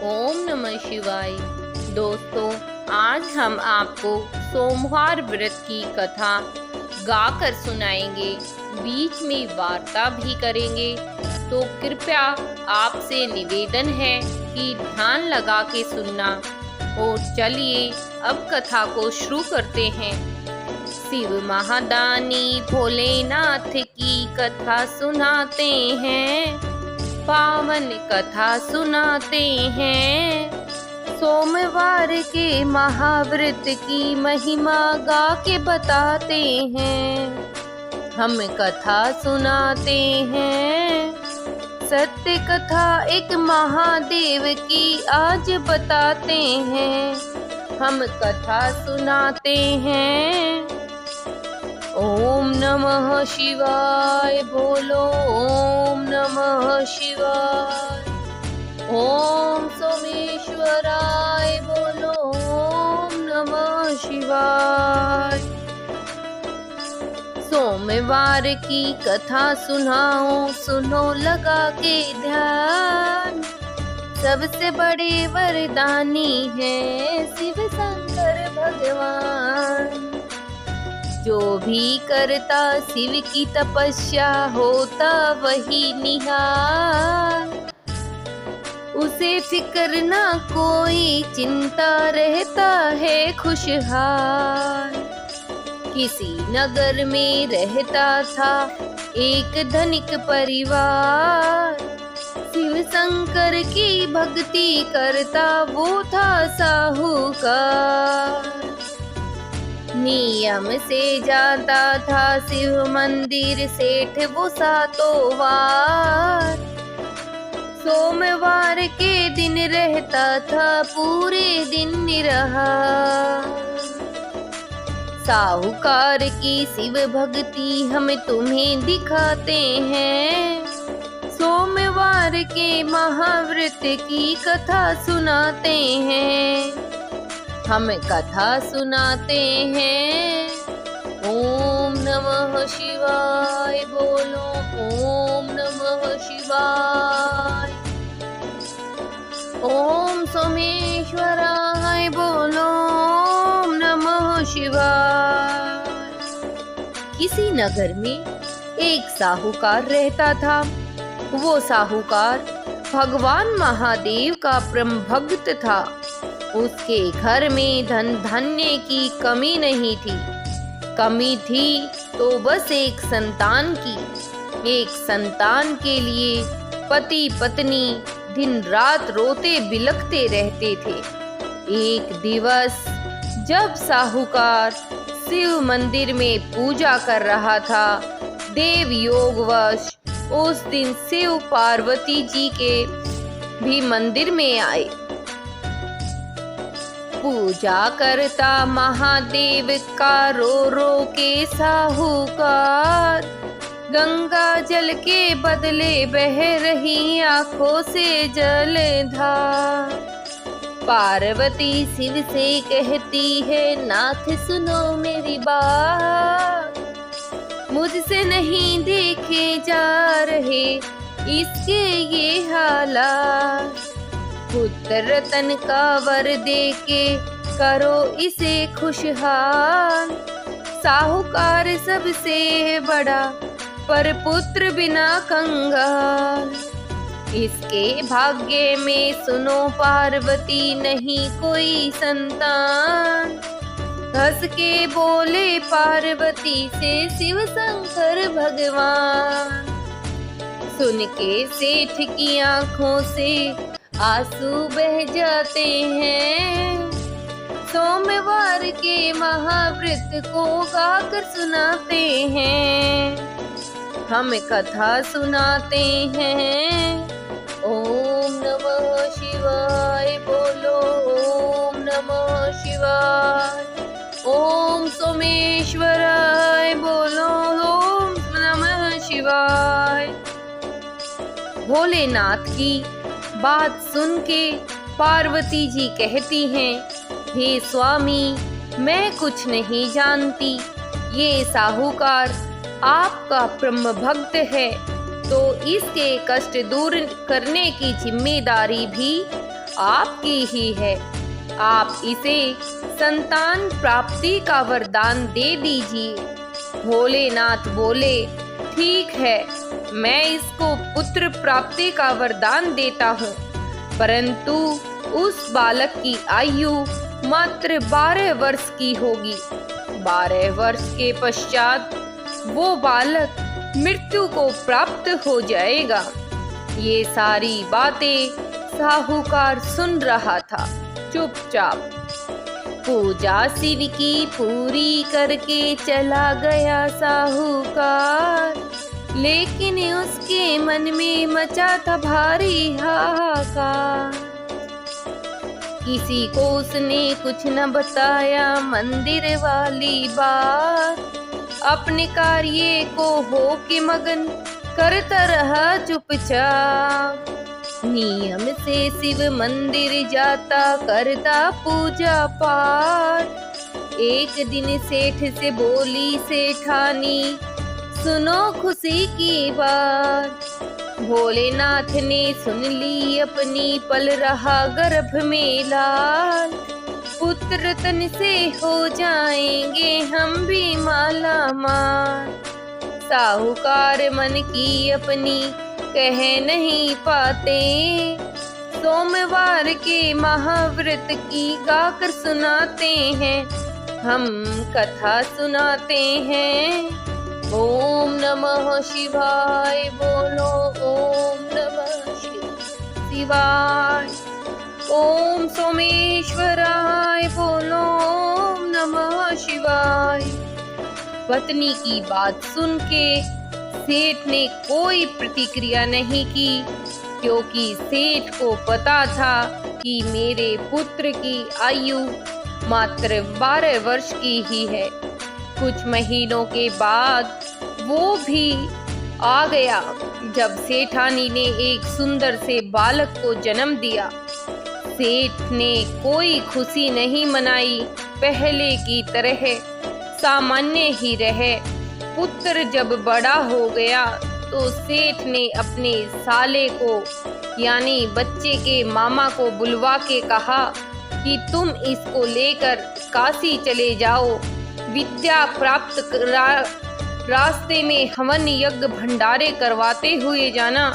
ओम नमः शिवाय। दोस्तों, आज हम आपको सोमवार व्रत की कथा गाकर सुनाएंगे, बीच में वार्ता भी करेंगे। तो कृपया आपसे निवेदन है कि ध्यान लगा के सुनना। और चलिए अब कथा को शुरू करते हैं। शिव महादानी भोलेनाथ की कथा सुनाते हैं, पावन कथा सुनाते हैं। सोमवार के महाव्रत की महिमा गा के बताते हैं, हम कथा सुनाते हैं। सत्य कथा एक महादेव की आज बताते हैं, हम कथा सुनाते हैं। ओम नमः शिवाय बोलो, ओम नमः शिवाय। ओम सोमेश्वराय बोलो, ओम नमः शिवाय। सोमवार की कथा सुनाओ, सुनो लगा के ध्यान। सबसे बड़े वरदानी है शिव शंकर भगवान। जो भी करता शिव की तपस्या होता वही निहाल। उसे फिक्र ना कोई, चिंता रहता है खुशहाल। किसी नगर में रहता था एक धनिक परिवार। शिव शंकर की भक्ति करता वो था साहूकार। नियम से जाता था शिव मंदिर सेठ वो सातों वार। सोमवार के दिन रहता था पूरे दिन निराहार। साहूकार की शिव भक्ति हम तुम्हें दिखाते हैं। सोमवार के महाव्रत की कथा सुनाते हैं, हम कथा सुनाते हैं। ओम नमः शिवाय बोलो, ओम नमः शिवाय। ओम सोमेश्वराय बोलो, ओम नमः शिवाय। किसी नगर में एक साहूकार रहता था। वो साहूकार भगवान महादेव का परम भक्त था। उसके घर में धन धान्य की कमी नहीं थी। कमी थी तो बस एक संतान की। एक संतान के लिए पति पत्नी दिन रात रोते बिलखते रहते थे। एक दिवस जब साहूकार शिव मंदिर में पूजा कर रहा था, देव योगवश उस दिन शिव पार्वती जी के भी मंदिर में आए। पूजा करता महादेव का रो रो के साहूकार। गंगा जल के बदले बह रही आंखों से जलधार। पार्वती शिव से कहती है, नाथ सुनो मेरी बात। मुझसे नहीं देखे जा रहे इसके ये हालात। पुत्र रतन का वर दे के करो इसे खुशहाल। साहूकार सबसे बड़ा पर पुत्र बिना कंगाल। इसके भाग्य में सुनो पार्वती नहीं कोई संतान। हंस के बोले पार्वती से शिव शंकर भगवान। सुन के सेठ की आंखों से आंसू बह जाते हैं। सोमवार के महाव्रत को गाकर सुनाते हैं, हम कथा सुनाते हैं। ओम नमः शिवाय बोलो, ओम नमः शिवाय। ओम सोमेश्वराय बोलो, ओम नमः शिवाय। भोलेनाथ की बात सुन के पार्वती जी कहती हैं, हे स्वामी, मैं कुछ नहीं जानती। ये साहूकार आपका ब्रह्म भक्त है, तो इसके कष्ट दूर करने की जिम्मेदारी भी आपकी ही है। आप इसे संतान प्राप्ति का वरदान दे दीजिए। भोलेनाथ बोले, ठीक है, मैं इसको पुत्र प्राप्ति का वरदान देता हूँ, परंतु उस बालक की आयु मात्र 12 वर्ष की होगी। 12 वर्ष के पश्चात वो बालक मृत्यु को प्राप्त हो जाएगा। ये सारी बातें साहूकार सुन रहा था चुपचाप। पूजा शिव की पूरी करके चला गया साहूकार, लेकिन उसके मन में मचा था भारी हाहाकार। किसी को उसने कुछ न बताया मंदिर वाली बात, अपने कार्य को हो के मगन करता रहा चुपचाप। नियम से शिव मंदिर जाता करता पूजा पाठ। एक दिन सेठ से बोली सेठानी, सुनो खुशी की बात। भोलेनाथ ने सुन ली अपनी, पल रहा गर्भ में लाल। पुत्र तन से हो जाएंगे हम भी माला माल। साहूकार मन की अपनी कह नहीं पाते, सोमवार के महाव्रत की गाकर सुनाते हैं, हम कथा सुनाते हैं। ओम नमः शिवाय बोलो, ओम नमः शिवाय। ओम सोमेश्वराय बोलो, ओम नमः शिवाय। पत्नी की बात सुन के सेठ ने कोई प्रतिक्रिया नहीं की, क्योंकि सेठ को पता था कि मेरे पुत्र की आयु मात्र 12 वर्ष की ही है। कुछ महीनों के बाद वो भी आ गया जब सेठानी ने एक सुंदर से बालक को जन्म दिया। सेठ ने कोई खुशी नहीं मनाई, पहले की तरह सामान्य ही रहे। पुत्र जब बड़ा हो गया तो सेठ ने अपने साले को यानी बच्चे के मामा को बुलवा के कहा कि तुम इसको लेकर काशी चले जाओ, विद्या प्राप्त रास्ते में हवन यज्ञ भंडारे करवाते हुए जाना।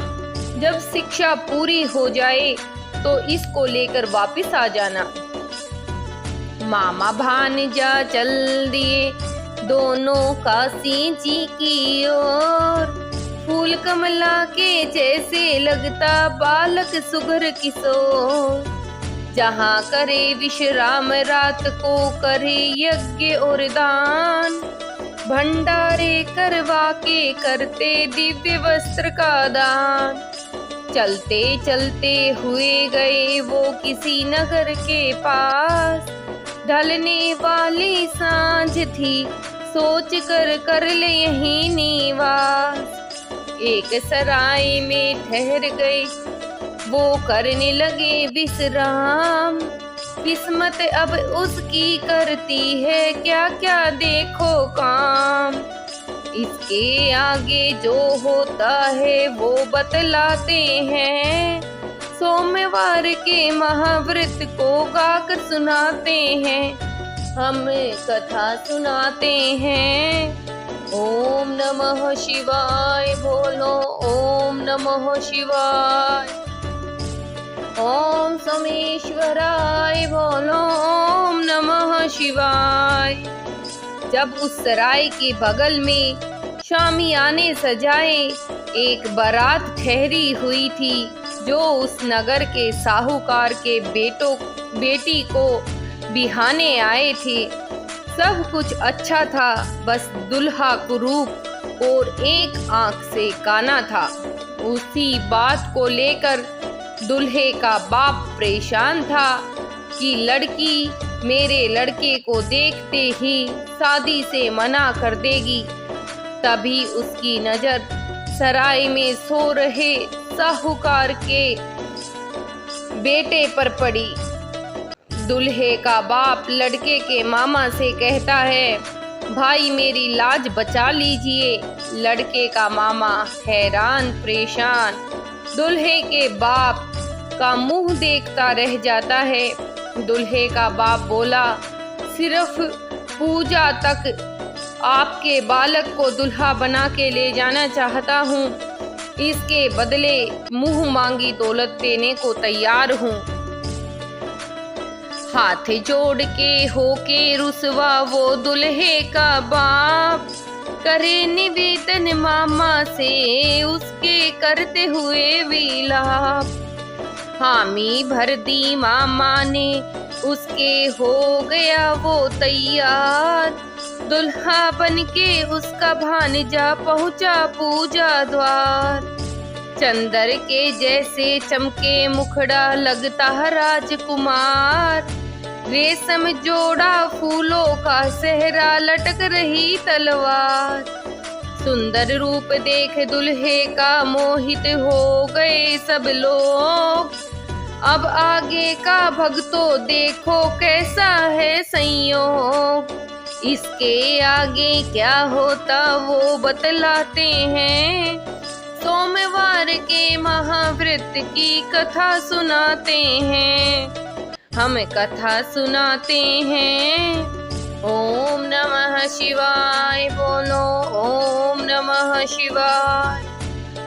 जब शिक्षा पूरी हो जाए तो इसको लेकर वापस आ जाना। मामा भांजा चल दिए दोनों काशी जी की ओर। फूल कमला के जैसे लगता बालक सुघर किशोर। जहाँ करे विश्राम रात को करे यज्ञ और दान। भंडारे करवा के करते दिव्य वस्त्र का दान। चलते चलते हुए गए वो किसी नगर के पास। ढलने वाली सांझ थी सोच कर ले यहीं निवास। एक सराय में ठहर गए वो करने लगे विश्राम। किस्मत अब उसकी करती है क्या क्या देखो काम। इसके आगे जो होता है वो बतलाते हैं। सोमवार के महाव्रत को गाकर सुनाते हैं, हम कथा सुनाते हैं। ओम नमः शिवाय बोलो, ओम नमः शिवाय। ओम सोमेश्वराय बोलो, ओम नमः शिवाय। जब उस सराय के बगल में शामियाने सजाए एक बारात ठहरी हुई थी जो उस नगर के साहूकार के बेटी को बिहाने आए थे। सब कुछ अच्छा था, बस दुल्हा कुरूप और एक आंख से काना था। उसी बात को लेकर दुल्हे का बाप परेशान था कि लड़की मेरे लड़के को देखते ही शादी से मना कर देगी। तभी उसकी नजर सराय में सो रहे साहूकार के बेटे पर पड़ी। दुल्हे का बाप लड़के के मामा से कहता है, भाई मेरी लाज बचा लीजिए। लड़के का मामा हैरान परेशान। दुल्हे के बाप का मुंह देखता रह जाता है। दूल्हे का बाप बोला, सिर्फ पूजा तक आपके बालक को दुल्हा बना के ले जाना चाहता हूँ, इसके बदले मुंह मांगी दौलत देने को तैयार हूँ। हाथ जोड़ के होके रुसवा वो दुल्हे का बाप, करे निवेदन मामा से उसके करते हुए विलाप। हामी भर दी मामा ने उसके, हो गया वो तैयार। दुल्हा बनके उसका भांजा पहुंचा पूजा द्वार। चंदर के जैसे चमके मुखड़ा लगता राजकुमार, रेशम जोड़ा फूलों का सेहरा लटक रही तलवार। सुंदर रूप देख दुल्हे का मोहित हो गए सब लोग। अब आगे का भक्तों देखो कैसा है संयोग, इसके आगे क्या होता वो बतलाते हैं। सोमवार के महाव्रत की कथा सुनाते हैं, हम कथा सुनाते हैं। ओम नमः शिवाय बोलो, ओम नमः शिवाय।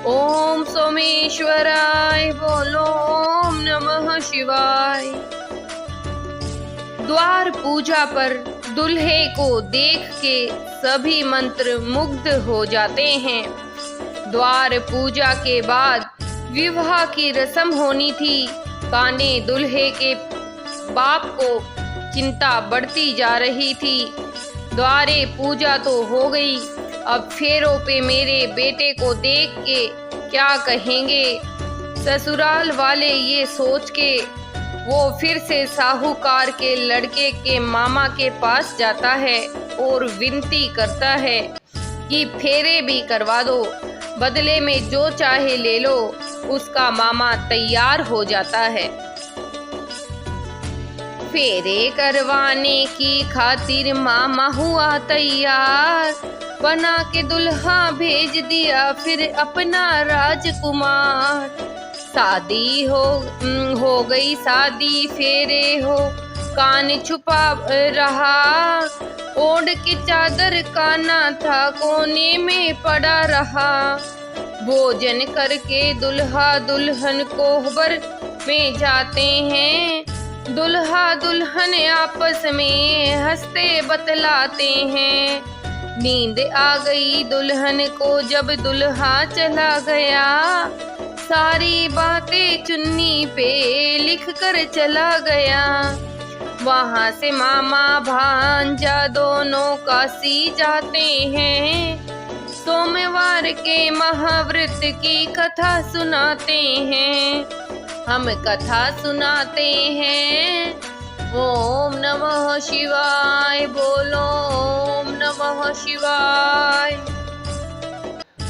ओम सोमेश्वराय बोलो, ओम नमः शिवाय। द्वार पूजा पर दुल्हे को देख के सभी मंत्र मुग्ध हो जाते हैं। द्वार पूजा के बाद विवाह की रस्म होनी थी। कान्हे दुल्हे के बाप को चिंता बढ़ती जा रही थी। द्वारे पूजा तो हो गई, अब फेरों पे मेरे बेटे को देख के क्या कहेंगे। ससुराल वाले ये सोच के वो फिर से साहूकार के लड़के के मामा के पास जाता है और विनती करता है कि फेरे भी करवा दो, बदले में जो चाहे ले लो। उसका मामा तैयार हो जाता है। फेरे करवाने की खातिर मामा हुआ तैयार, बना के दुल्हा भेज दिया फिर अपना राजकुमार। शादी हो गई शादी, फेरे हो कान छुपा रहा। ओढ़ के चादर काना था कोने में पड़ा रहा। भोजन करके दुल्हा दुल्हन कोहबर में जाते हैं। दुल्हा दुल्हन आपस में हंसते बतलाते हैं। नींद आ गई दुल्हन को जब दुल्हा चला गया। सारी बातें चुन्नी पे लिख कर चला गया। वहाँ से मामा भांजा दोनों काशी जाते हैं। सोमवार के महाव्रत की कथा सुनाते हैं, हम कथा सुनाते हैं। ओम नमः शिवाय बोलो, ओम नमः शिवाय।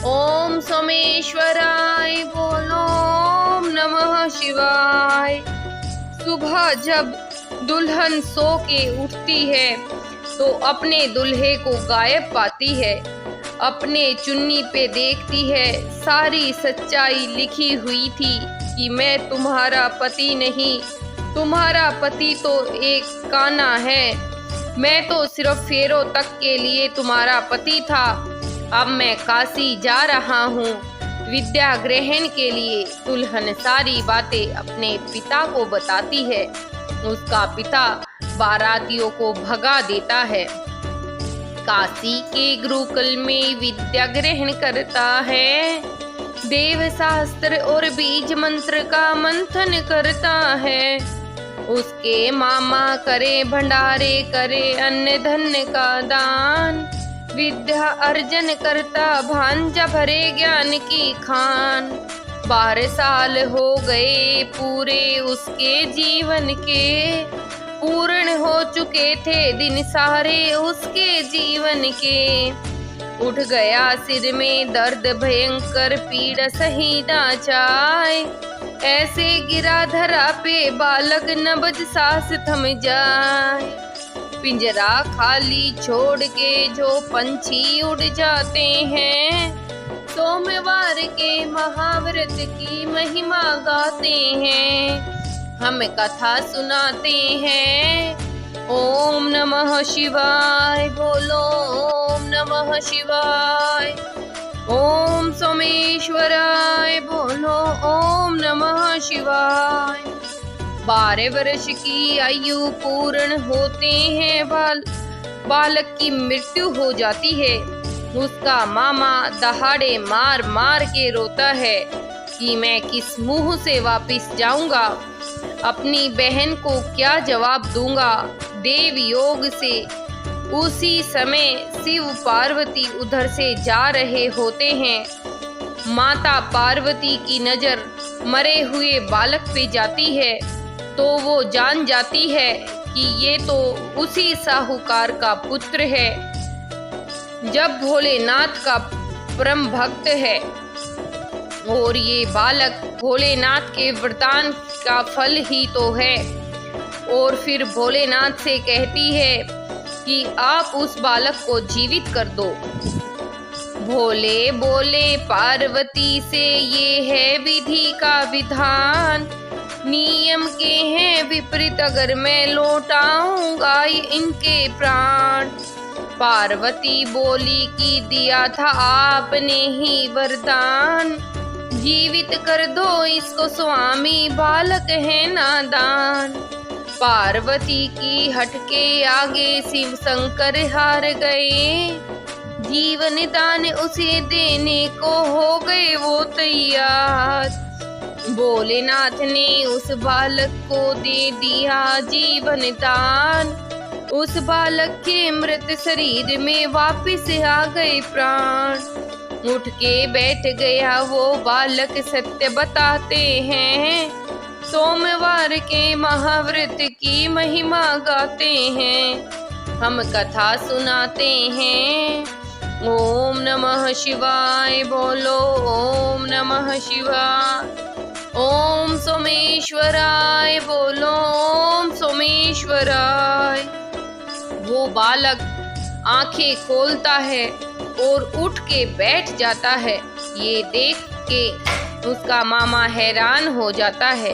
ओम सोमेश्वराय बोलो, ओम नमः शिवाय। सुबह जब दुल्हन सो के उठती है तो अपने दुल्हे को गायब पाती है। अपने चुन्नी पे देखती है, सारी सच्चाई लिखी हुई थी कि मैं तुम्हारा पति नहीं, तुम्हारा पति तो एक कान्हा है। मैं तो सिर्फ फेरों तक के लिए तुम्हारा पति था। अब मैं काशी जा रहा हूँ विद्या ग्रहण के लिए। दुल्हन सारी बातें अपने पिता को बताती है। उसका पिता बारातियों को भगा देता है। काशी के गुरुकुल में विद्या ग्रहण करता है। देव शास्त्र और बीज मंत्र का मंथन करता है। उसके मामा करे भंडारे, करे अन्न धन का दान। विद्या अर्जन करता भांजा भरे ज्ञान की खान। 12 साल हो गए पूरे उसके जीवन के। पूर्ण हो चुके थे दिन सारे उसके जीवन के। उठ गया सिर में दर्द भयंकर, पीड़ा सही ना जाए। ऐसे गिरा धरा पे बालक नबज सांस थम जाए। पिंजरा खाली छोड़ के जो पंछी उड़ जाते हैं, सोमवार के महाव्रत की महिमा गाते हैं, हम कथा सुनाते हैं। ओम नमः शिवाय बोलो, ओम नमः शिवाय। ओम सोमेश्वराय बोलो, ओम नमः शिवाय। 12 वर्ष की आयु पूर्ण होते हैं बालक की मृत्यु हो जाती है। उसका मामा दहाड़े मार मार के रोता है कि मैं किस मुंह से वापस जाऊंगा, अपनी बहन को क्या जवाब दूंगा। देव योग से उसी समय शिव पार्वती उधर से जा रहे होते हैं। माता पार्वती की नजर मरे हुए बालक पे जाती है तो वो जान जाती है कि ये तो उसी साहूकार का पुत्र है, जब भोलेनाथ का परम भक्त है। और ये बालक भोलेनाथ के वरदान का फल ही तो है। और फिर भोलेनाथ से कहती है कि आप उस बालक को जीवित कर दो। भोले बोले पार्वती से, ये है विधि का विधान, नियम के हैं विपरीत अगर मैं लौटाऊंगा इनके प्राण। पार्वती बोली कि दिया था आपने ही वरदान, जीवित कर दो इसको स्वामी, बालक है नादान। पार्वती की हट के आगे शिव शंकर हार गए, जीवन दान उसे देने को हो गए वो तैयार। भोलेनाथ ने उस बालक को दे दिया जीवन दान, उस बालक के मृत शरीर में वापस आ गए प्राण। उठ के बैठ गया वो बालक, सत्य बताते हैं, सोमवार के महाव्रत की महिमा गाते हैं, हम कथा सुनाते हैं। ओम नमः शिवाय बोलो, ओम नमः शिवाय। ओम सोमेश्वराय बोलो, ओम सोमेश्वराय। वो बालक आंखें खोलता है और उठ के बैठ जाता है। ये देख के उसका मामा हैरान हो जाता है,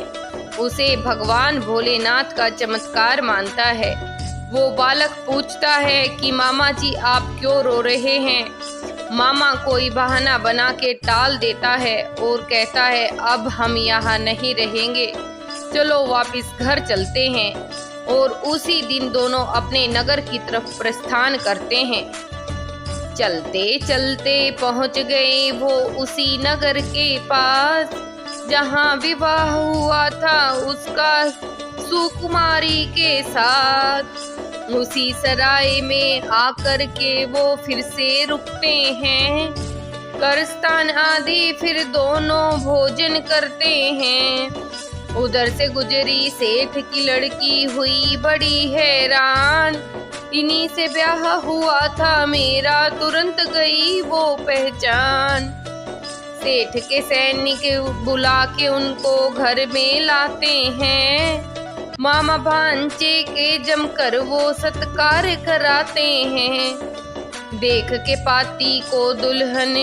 उसे भगवान भोलेनाथ का चमत्कार मानता है। वो बालक पूछता है कि मामा जी आप क्यों रो रहे हैं। मामा कोई बहाना बना के टाल देता है और कहता है अब हम यहाँ नहीं रहेंगे, चलो वापस घर चलते हैं। और उसी दिन दोनों अपने नगर की तरफ प्रस्थान करते हैं। चलते चलते पहुँच गए वो उसी नगर के पास, जहाँ विवाह हुआ था उसका सुकुमारी के साथ। उसी सराय में आकर के वो फिर से रुकते हैं, करस्तान आदि फिर दोनों भोजन करते हैं। उधर से गुजरी सेठ की लड़की हुई बड़ी हैरान, इन्हीं से ब्याह हुआ था मेरा, तुरंत गई वो पहचान। सेठ के सैनिक बुला के उनको घर में लाते हैं, मामा भांचे के जमकर वो सत्कार कराते हैं। देख के पाती को दुल्हन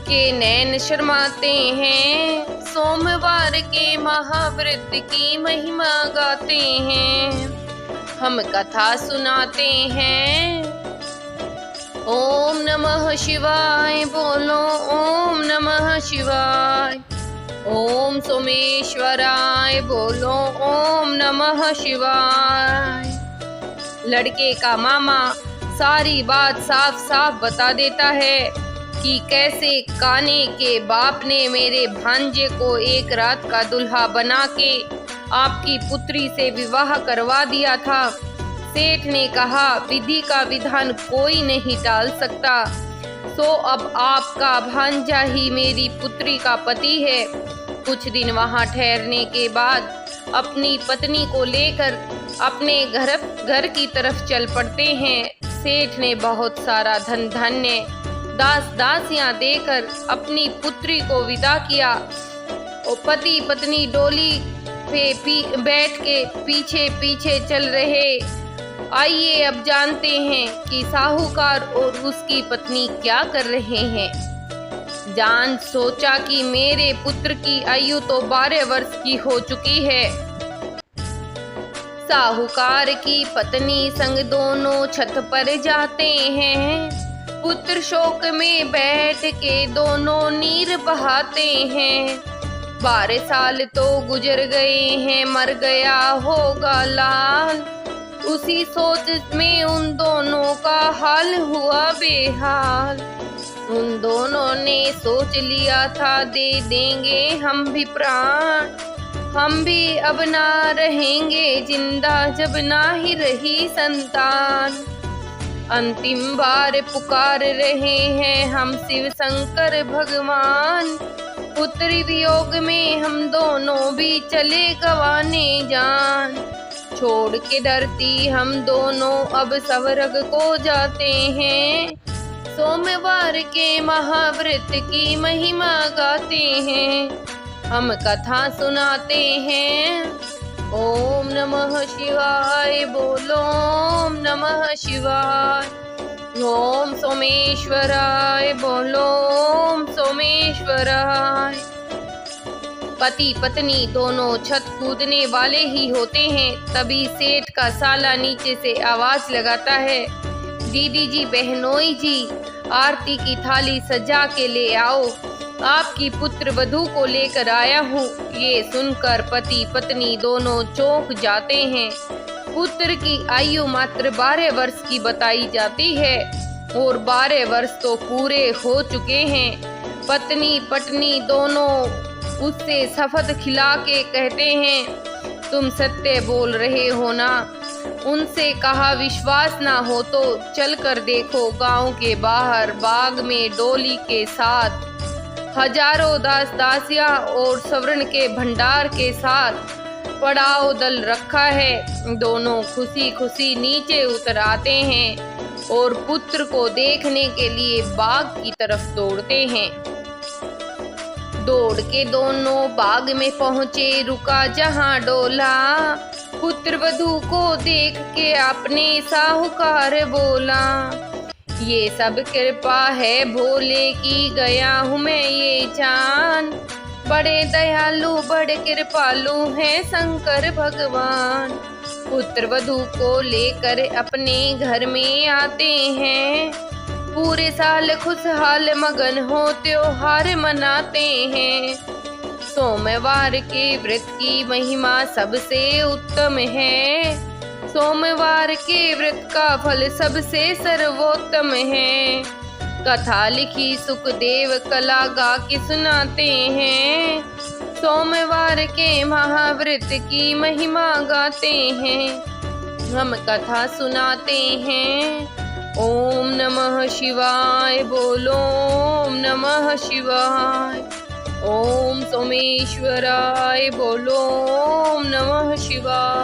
के नैन शर्माते हैं, सोमवार के महाव्रत की महिमा गाते हैं, हम कथा सुनाते हैं। ओम नमः शिवाय बोलो, ओम नमः शिवाय। ओम सोमेश्वराय बोलो, ओम नमः शिवाय। लड़के का मामा सारी बात साफ साफ बता देता है कि कैसे काने के बाप ने मेरे भांजे को एक रात का दुल्हा बना के आपकी पुत्री से विवाह करवा दिया था। सेठ ने कहा विधि का विधान कोई नहीं टाल सकता, तो अब आपका भांजा ही मेरी पुत्री का पति है। कुछ दिन वहां ठहरने के बाद अपनी पत्नी को लेकर अपने घर की तरफ चल पड़ते हैं। सेठ ने बहुत सारा धन धान्य दास दासियां देकर अपनी पुत्री को विदा किया और पति पत्नी डोली पे बैठ के पीछे पीछे चल रहे। आइए अब जानते हैं कि साहूकार और उसकी पत्नी क्या कर रहे हैं। जान सोचा कि मेरे पुत्र की आयु तो 12 वर्ष की हो चुकी है। साहूकार की पत्नी संग दोनों छत पर जाते हैं। पुत्र शोक में बैठ के दोनों नीर बहाते हैं। 12 साल तो गुजर गए हैं, मर गया होगा लाल। उसी सोच में उन दोनों का हाल हुआ बेहाल। उन दोनों ने सोच लिया था दे देंगे हम भी प्राण, हम भी अब ना रहेंगे जिंदा जब ना ही रही संतान। अंतिम बार पुकार रहे हैं हम शिव शंकर भगवान। पुत्र वियोग में हम दोनों भी चले गवाने जान। छोड़ के धरती हम दोनों अब स्वर्ग को जाते हैं। सोमवार के महाव्रत की महिमा गाते हैं, हम कथा सुनाते हैं। ओम नमः शिवाय बोलो, ओम नमः शिवाय। ओम सोमेश्वराय बोलो, ओम सोमेश्वराय। पति पत्नी दोनों छत कूदने वाले ही होते हैं, तभी सेठ का साला नीचे से आवाज लगाता है, दीदी जी, बहनोई जी, आरती की थाली सजा के ले आओ, आपकी पुत्र वधू को लेकर आया हूँ। ये सुनकर पति पत्नी दोनों चौंक जाते हैं। पुत्र की आयु मात्र 12 वर्ष की बताई जाती है और 12 वर्ष तो पूरे हो चुके हैं। पत्नी पत्नी दोनों उससे शपथ खिला के कहते हैं, तुम सत्य बोल रहे हो ना? उनसे कहा, विश्वास ना हो तो चल कर देखो, गांव के बाहर बाग में डोली के साथ हजारों दास दासियां और स्वर्ण के भंडार के साथ पड़ाव दल रखा है। दोनों खुशी खुशी नीचे उतर आते हैं और पुत्र को देखने के लिए बाग की तरफ दौड़ते हैं। दौड़ के दोनों बाग में पहुंचे, रुका जहां डोला। पुत्र वधू को देख के अपने साहूकार बोला, ये सब कृपा है भोले की, गया हूँ मैं ये जान। बड़े दयालु बड़े कृपालु हैं शंकर भगवान। पुत्र वधू को लेकर अपने घर में आते हैं। पूरे साल खुशहाल मगन हो त्योहार मनाते हैं। सोमवार के व्रत की महिमा सबसे उत्तम है। सोमवार के व्रत का फल सबसे सर्वोत्तम है। कथा लिखी सुखदेव कला गा के सुनाते हैं। सोमवार के महाव्रत की महिमा गाते हैं, हम कथा सुनाते हैं। ओम नमः शिवाय बोलो, ओम नमः शिवाय। ओम सोमेश्वराय बोलो, ओम नमः शिवाय।